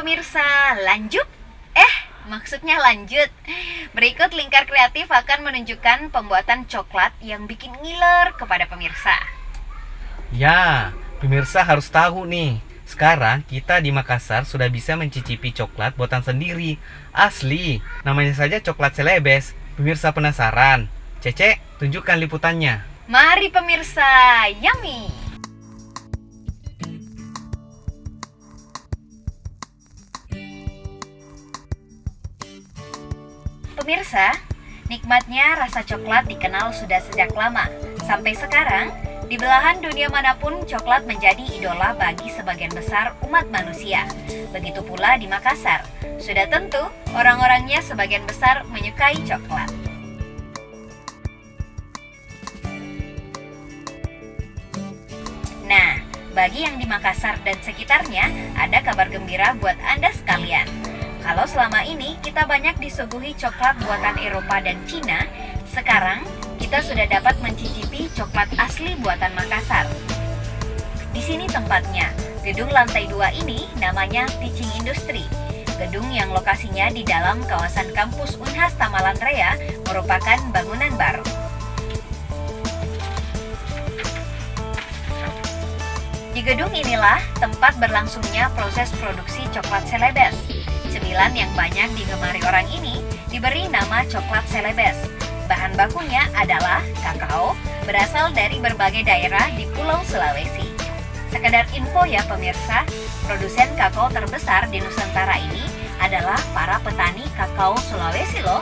pemirsa, lanjut? Maksudnya lanjut. Berikut Lingkar Kreatif akan menunjukkan pembuatan coklat yang bikin ngiler kepada pemirsa. Ya, pemirsa harus tahu nih. Sekarang kita di Makassar sudah bisa mencicipi coklat buatan sendiri. Asli, namanya saja coklat Celebes. Pemirsa penasaran? Cece, tunjukkan liputannya. Mari pemirsa, yummy! Pemirsa, nikmatnya rasa coklat dikenal sudah sejak lama. Sampai sekarang, di belahan dunia manapun coklat menjadi idola bagi sebagian besar umat manusia. Begitu pula di Makassar. Sudah tentu, orang-orangnya sebagian besar menyukai coklat. Nah, bagi yang di Makassar dan sekitarnya, ada kabar gembira buat Anda sekalian. Kalau selama ini kita banyak disuguhi coklat buatan Eropa dan Cina, sekarang kita sudah dapat mencicipi coklat asli buatan Makassar. Di sini tempatnya, gedung lantai 2 ini namanya Teaching Industry. Gedung yang lokasinya di dalam kawasan kampus Unhas Tamalan Raya merupakan bangunan baru. Di gedung inilah tempat berlangsungnya proses produksi coklat Celebes. Cemilan yang banyak digemari orang ini diberi nama coklat Celebes. Bahan bakunya adalah kakao, berasal dari berbagai daerah di Pulau Sulawesi. Sekedar info ya pemirsa, produsen kakao terbesar di Nusantara ini adalah para petani kakao Sulawesi loh.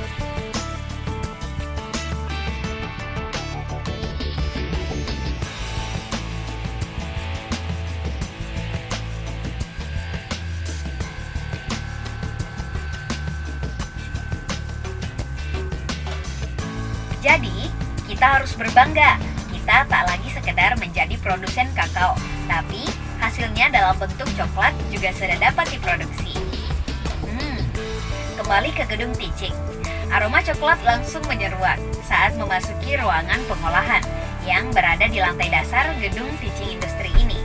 Jadi, kita harus berbangga. Kita tak lagi sekedar menjadi produsen kakao, tapi hasilnya dalam bentuk coklat juga sudah dapat diproduksi. Kembali ke gedung Teaching. Aroma coklat langsung menyeruak saat memasuki ruangan pengolahan yang berada di lantai dasar gedung Teaching Industry ini.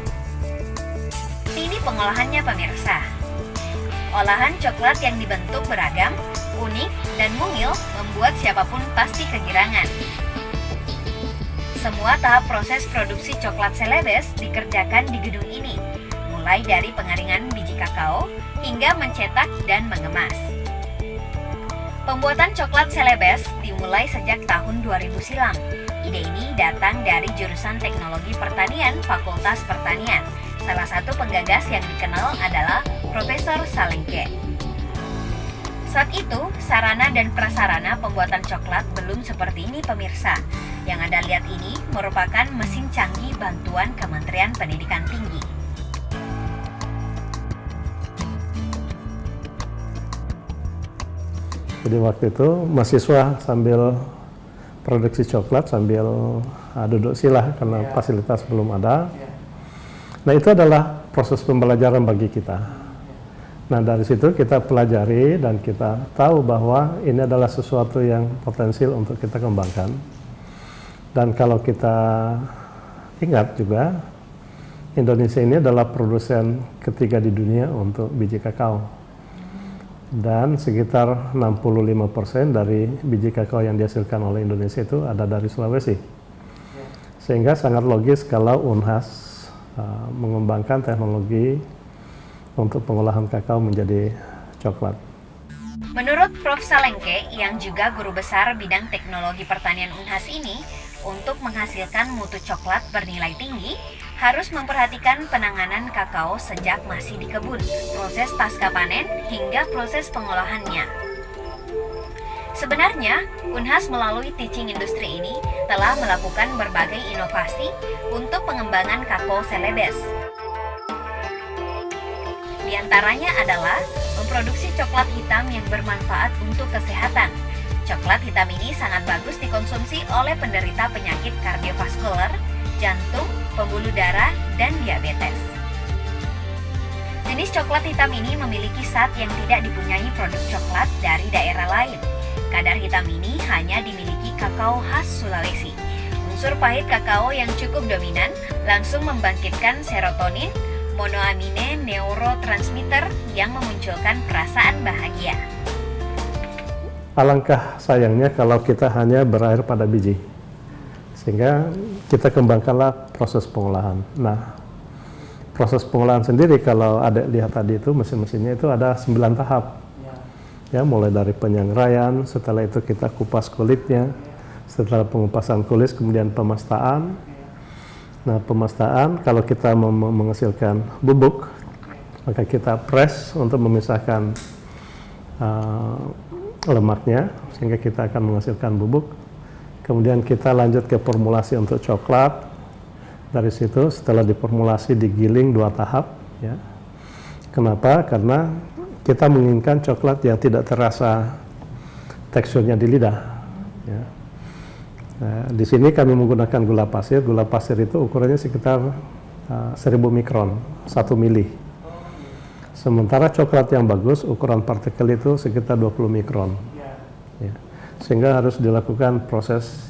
Ini pengolahannya pemirsa. Olahan coklat yang dibentuk beragam, unik, dan mungil membuat siapapun pasti kegirangan. Semua tahap proses produksi coklat Celebes dikerjakan di gedung ini, mulai dari pengaringan biji kakao hingga mencetak dan mengemas. Pembuatan coklat Celebes dimulai sejak tahun 2000 silam. Ide ini datang dari jurusan Teknologi Pertanian Fakultas Pertanian. Salah satu penggagas yang dikenal adalah Profesor Salengke. Saat itu, sarana dan prasarana pembuatan coklat belum seperti ini pemirsa. Yang Anda lihat ini merupakan mesin canggih bantuan Kementerian Pendidikan Tinggi. Jadi waktu itu mahasiswa sambil produksi coklat sambil duduk sila karena fasilitas belum ada. Nah itu adalah proses pembelajaran bagi kita. Nah dari situ kita pelajari dan kita tahu bahwa ini adalah sesuatu yang potensial untuk kita kembangkan. Dan kalau kita ingat juga, Indonesia ini adalah produsen ketiga di dunia untuk biji kakao. Dan sekitar 65% dari biji kakao yang dihasilkan oleh Indonesia itu ada dari Sulawesi. Sehingga sangat logis kalau Unhas mengembangkan teknologi untuk pengolahan kakao menjadi coklat. Menurut Prof. Salengke, yang juga guru besar bidang teknologi pertanian Unhas ini, untuk menghasilkan mutu coklat bernilai tinggi, harus memperhatikan penanganan kakao sejak masih di kebun, proses pasca panen, hingga proses pengolahannya. Sebenarnya, Unhas melalui Teaching Industry ini telah melakukan berbagai inovasi untuk pengembangan kakao Celebes. Di antaranya adalah memproduksi coklat hitam yang bermanfaat untuk kesehatan. Coklat hitam ini sangat bagus dikonsumsi oleh penderita penyakit kardiovaskular, jantung, pembuluh darah, dan diabetes. Jenis coklat hitam ini memiliki zat yang tidak dipunyai produk coklat dari daerah lain. Kadar hitam ini hanya dimiliki kakao khas Sulawesi. Unsur pahit kakao yang cukup dominan langsung membangkitkan serotonin, monoamine neurotransmitter yang memunculkan perasaan bahagia. Alangkah sayangnya kalau kita hanya berakhir pada biji, sehingga kita kembangkanlah proses pengolahan. Nah, proses pengolahan sendiri kalau Adek lihat tadi itu mesin-mesinnya itu ada 9 tahap. Ya, mulai dari penyangraian, setelah itu kita kupas kulitnya, setelah pengupasan kulit kemudian pemastaan. Nah, pemastaan kalau kita menghasilkan bubuk, maka kita press untuk memisahkan lemaknya sehingga kita akan menghasilkan bubuk. Kemudian kita lanjut ke formulasi untuk coklat. Dari situ setelah diformulasi digiling 2 tahap ya. Kenapa? Karena kita menginginkan coklat yang tidak terasa teksturnya di lidah ya. Nah, di sini kami menggunakan gula pasir. Gula pasir itu ukurannya sekitar 1000 mikron, 1 mili. Sementara coklat yang bagus ukuran partikel itu sekitar 20 mikron. Ya. Sehingga harus dilakukan proses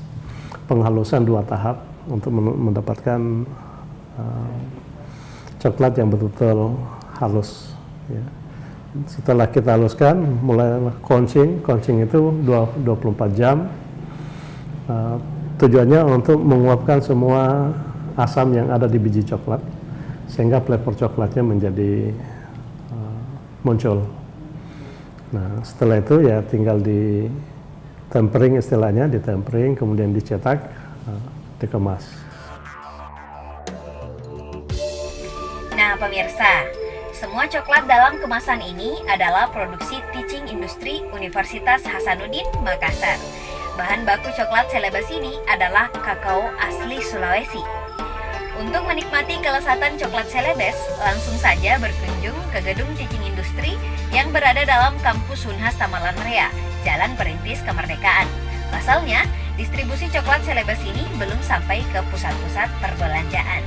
penghalusan 2 tahap untuk mendapatkan coklat yang betul-betul halus. Ya. Setelah kita haluskan, mulai conching. Conching itu 24 jam. Tujuannya untuk menguapkan semua asam yang ada di biji coklat, sehingga flavor coklatnya menjadi muncul. Nah, setelah itu ya tinggal di tempering istilahnya, di tempering kemudian dicetak, dikemas. Nah, pemirsa, semua coklat dalam kemasan ini adalah produksi Teaching Industry Universitas Hasanuddin Makassar. Bahan baku coklat Celebes ini adalah kakao asli Sulawesi. Untuk menikmati kelezatan coklat Celebes, langsung saja berkunjung ke gedung Teaching Industry yang berada dalam kampus Unhas Tamalan Rea, Jalan Perintis Kemerdekaan. Pasalnya, distribusi coklat Celebes ini belum sampai ke pusat-pusat perbelanjaan.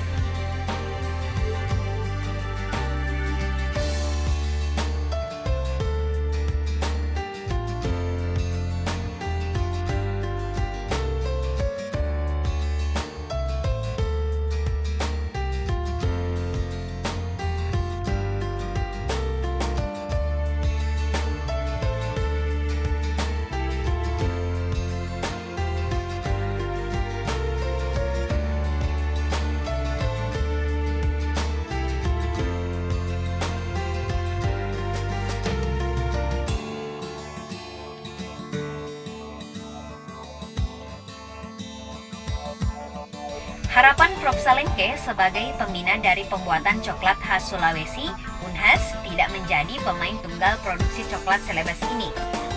Harapan Prof. Salengke sebagai pembina dari pembuatan coklat khas Sulawesi, Unhas tidak menjadi pemain tunggal produksi coklat Celebes ini.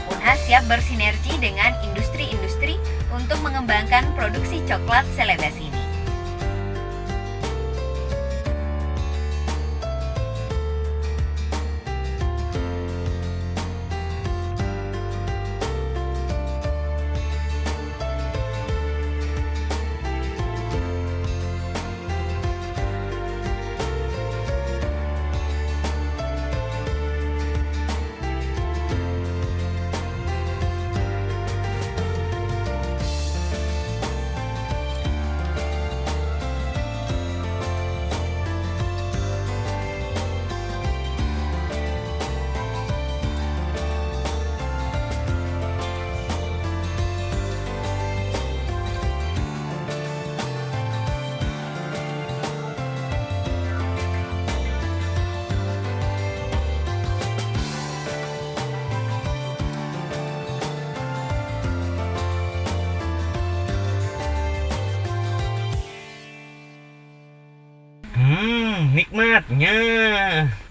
Unhas siap bersinergi dengan industri-industri untuk mengembangkan produksi coklat Celebes ini. Nikmatnya.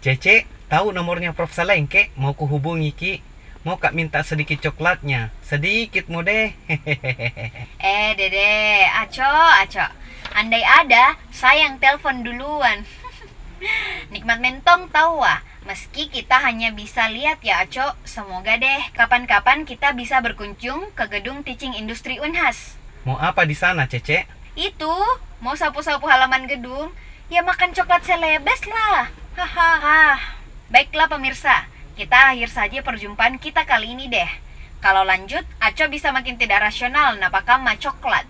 Cece, tahu nomornya Prof. Salengke? Mau kuhubungi Ki. Mau Kak minta sedikit coklatnya. Sedikit mau deh. Dede, Aco. Andai ada, saya yang telepon duluan. Nikmat mentong tahu wah. Meski kita hanya bisa lihat ya Aco, semoga deh kapan-kapan kita bisa berkunjung ke gedung Teaching Industry Unhas. Mau apa di sana, Cece? Itu, mau sapu-sapu halaman gedung. Ya makan coklat Celebes lah. Hahaha. Baiklah pemirsa, kita akhir saja perjumpaan kita kali ini deh. Kalau lanjut, Aco bisa makin tidak rasional napakama coklat.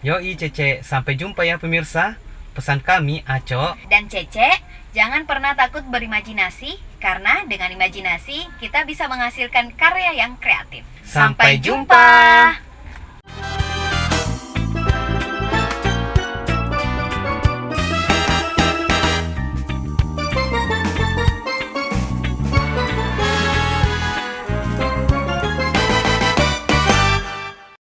Yoi Cece, sampai jumpa ya pemirsa. Pesan kami, Aco dan Cece, Jangan pernah takut berimajinasi, karena dengan imajinasi kita bisa menghasilkan karya yang kreatif. Sampai jumpa.